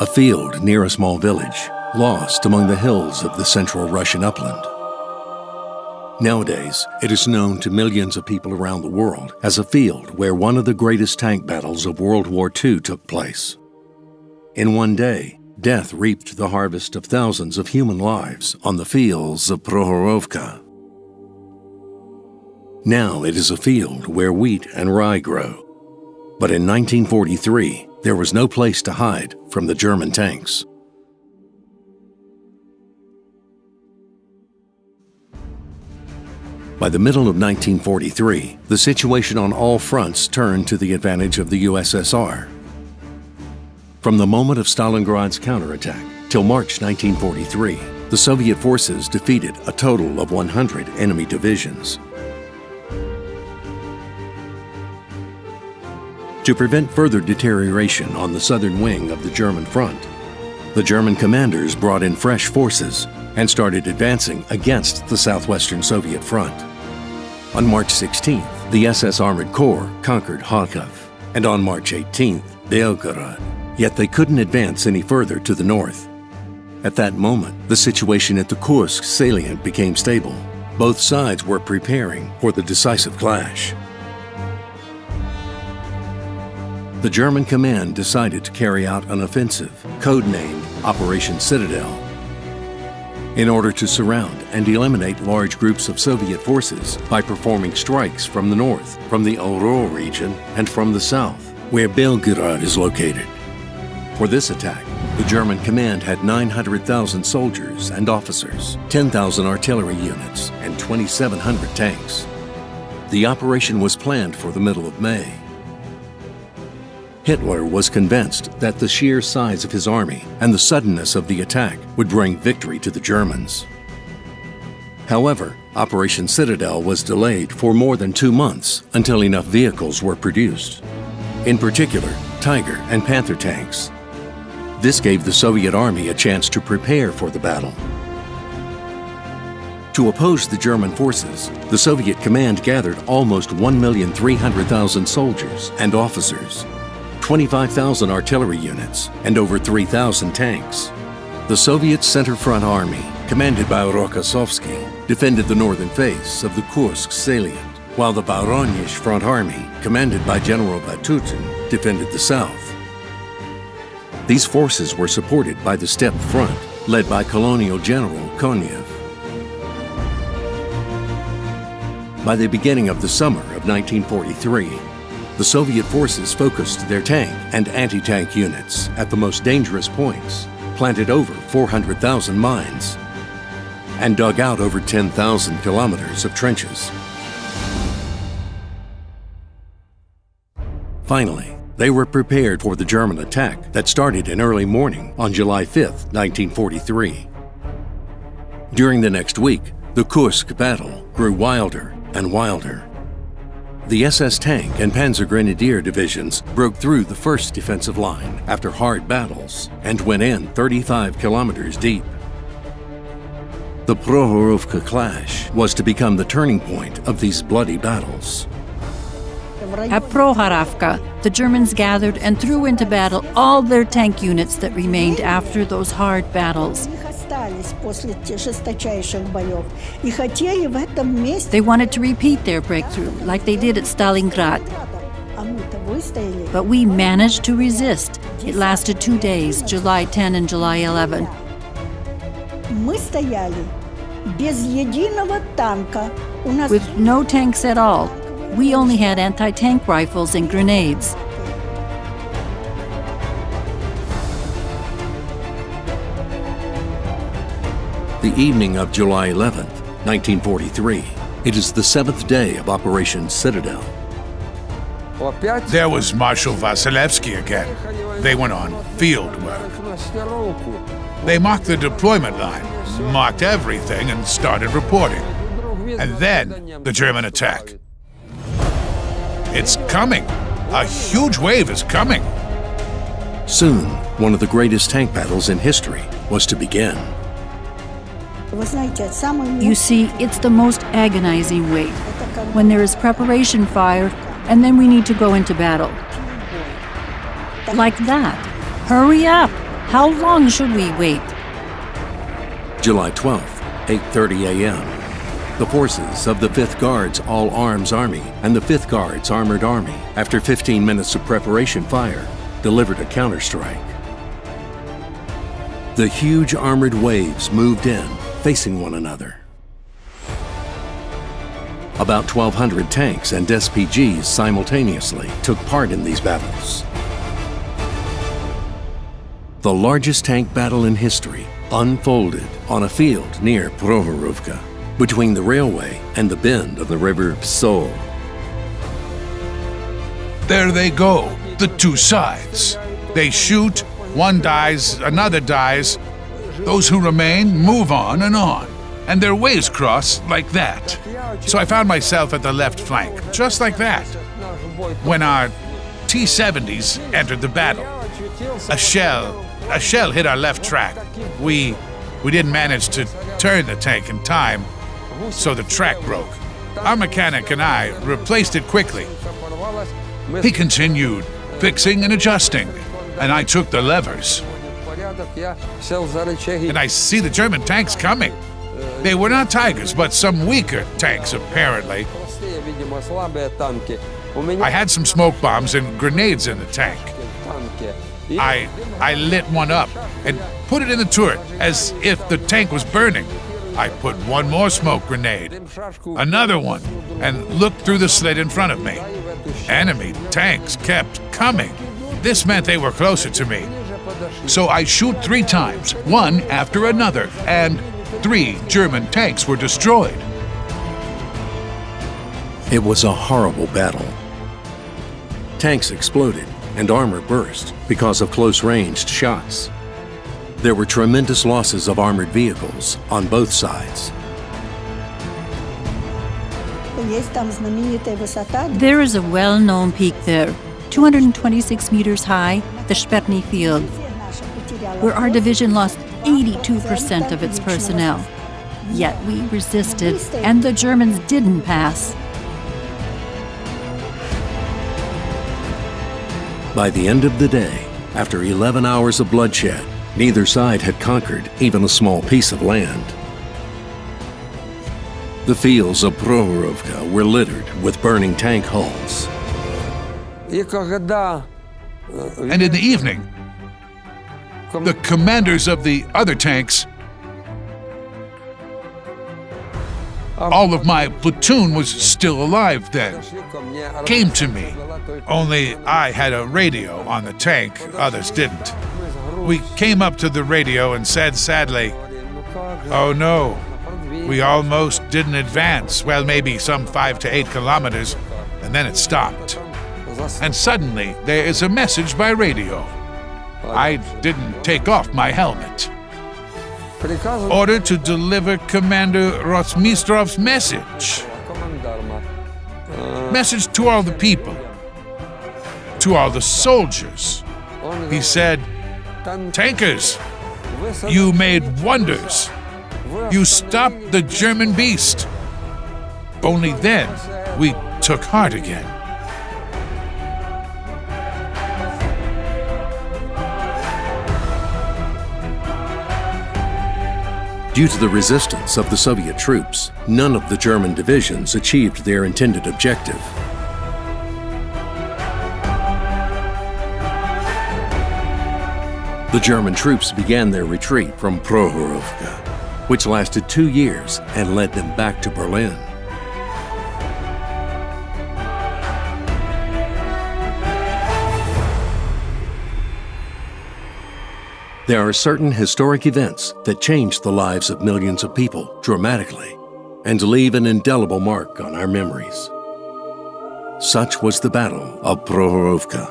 a field near a small village, lost among the hills of the central Russian upland. Nowadays, it is known to millions of people around the world as a field where one of the greatest tank battles of World War II took place. In one day, death reaped the harvest of thousands of human lives on the fields of Prokhorovka. Now it is a field where wheat and rye grow. But in 1943, there was no place to hide from the German tanks. By the middle of 1943, the situation on all fronts turned to the advantage of the USSR. From the moment of Stalingrad's counterattack till March 1943, the Soviet forces defeated a total of 100 enemy divisions. To prevent further deterioration on the southern wing of the German front, the German commanders brought in fresh forces and started advancing against the southwestern Soviet front. On March 16th, the SS Armored Corps conquered Kharkov, and on March 18th, Belgorod. Yet they couldn't advance any further to the north. At that moment, the situation at the Kursk salient became stable. Both sides were preparing for the decisive clash. The German command decided to carry out an offensive, codenamed Operation Citadel, in order to surround and eliminate large groups of Soviet forces by performing strikes from the north, from the Ural region, and from the south, where Belgorod is located. For this attack, the German command had 900,000 soldiers and officers, 10,000 artillery units, and 2,700 tanks. The operation was planned for the middle of May. Hitler was convinced that the sheer size of his army and the suddenness of the attack would bring victory to the Germans. However, Operation Citadel was delayed for more than 2 months until enough vehicles were produced. In particular, Tiger and Panther tanks. This gave the Soviet army a chance to prepare for the battle. To oppose the German forces, the Soviet command gathered almost 1,300,000 soldiers and officers, 25,000 artillery units, and over 3,000 tanks. The Soviet Center Front Army, commanded by Rokossovsky, defended the northern face of the Kursk salient, while the Voronezh Front Army, commanded by General Vatutin, defended the south. These forces were supported by the Steppe Front, led by Colonial General Konev. By the beginning of the summer of 1943, the Soviet forces focused their tank and anti-tank units at the most dangerous points, planted over 400,000 mines, and dug out over 10,000 kilometers of trenches. Finally, they were prepared for the German attack that started in early morning on July 5, 1943. During the next week, the Kursk battle grew wilder and wilder. The SS Tank and Panzer Grenadier divisions broke through the first defensive line after hard battles and went in 35 kilometers deep. The Prokhorovka clash was to become the turning point of these bloody battles. At Prokhorovka, the Germans gathered and threw into battle all their tank units that remained after those hard battles. They wanted to repeat their breakthrough, like they did at Stalingrad. But we managed to resist. It lasted 2 days, July 10 and July 11. With no tanks at all. We only had anti-tank rifles and grenades. The evening of July 11, 1943, it is the 7th day of Operation Citadel. There was Marshal Vasilevsky again. They went on field work. They marked the deployment line, marked everything, and started reporting. And then the German attack. It's coming. A huge wave is coming. Soon, one of the greatest tank battles in history was to begin. You see, it's the most agonizing wave, when there is preparation fire, and then we need to go into battle. Like that. Hurry up! How long should we wait? July 12th, 8:30 a.m. The forces of the 5th Guards All-Arms Army and the 5th Guards Armored Army, after 15 minutes of preparation fire, delivered a counterstrike. The huge armored waves moved in, facing one another. About 1,200 tanks and SPGs simultaneously took part in these battles. The largest tank battle in history unfolded on a field near Prokhorovka, between the railway and the bend of the river Psol. There they go, the two sides. They shoot, one dies, another dies. Those who remain move on, and their ways cross like that. So I found myself at the left flank, just like that. When our T-70s entered the battle, a shell hit our left track. We didn't manage to turn the tank in time, so the track broke. Our mechanic and I replaced it quickly. He continued fixing and adjusting, and I took the levers. And I see the German tanks coming. They were not Tigers, but some weaker tanks, apparently. I had some smoke bombs and grenades in the tank. I lit one up and put it in the turret as if the tank was burning. I put one more smoke grenade, another one, and looked through the slit in front of me. Enemy tanks kept coming. This meant they were closer to me. So I shoot 3 times, one after another, and 3 German tanks were destroyed. It was a horrible battle. Tanks exploded and armor burst because of close-ranged shots. There were tremendous losses of armored vehicles on both sides. There is a well-known peak there, 226 meters high, the Shperny Field, where our division lost 82% of its personnel. Yet we resisted, and the Germans didn't pass. By the end of the day, after 11 hours of bloodshed, neither side had conquered even a small piece of land. The fields of Prokhorovka were littered with burning tank hulls. And in the evening, the commanders of the other tanks, all of my platoon was still alive then, came to me. Only I had a radio on the tank, others didn't. We came up to the radio and said sadly, "Oh no, we almost didn't advance, well maybe some 5 to 8 kilometers, and then it stopped. And suddenly there is a message by radio. I didn't take off my helmet. Order to deliver Commander Rotmistrov's message. Message to all the people, to all the soldiers. He said, 'Tankers, you made wonders. You stopped the German beast.' Only then we took heart again." Due to the resistance of the Soviet troops, none of the German divisions achieved their intended objective. The German troops began their retreat from Prokhorovka, which lasted 2 years and led them back to Berlin. There are certain historic events that change the lives of millions of people dramatically and leave an indelible mark on our memories. Such was the Battle of Prokhorovka.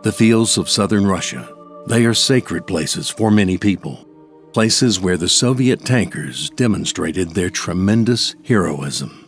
The fields of southern Russia, they are sacred places for many people, places where the Soviet tankers demonstrated their tremendous heroism.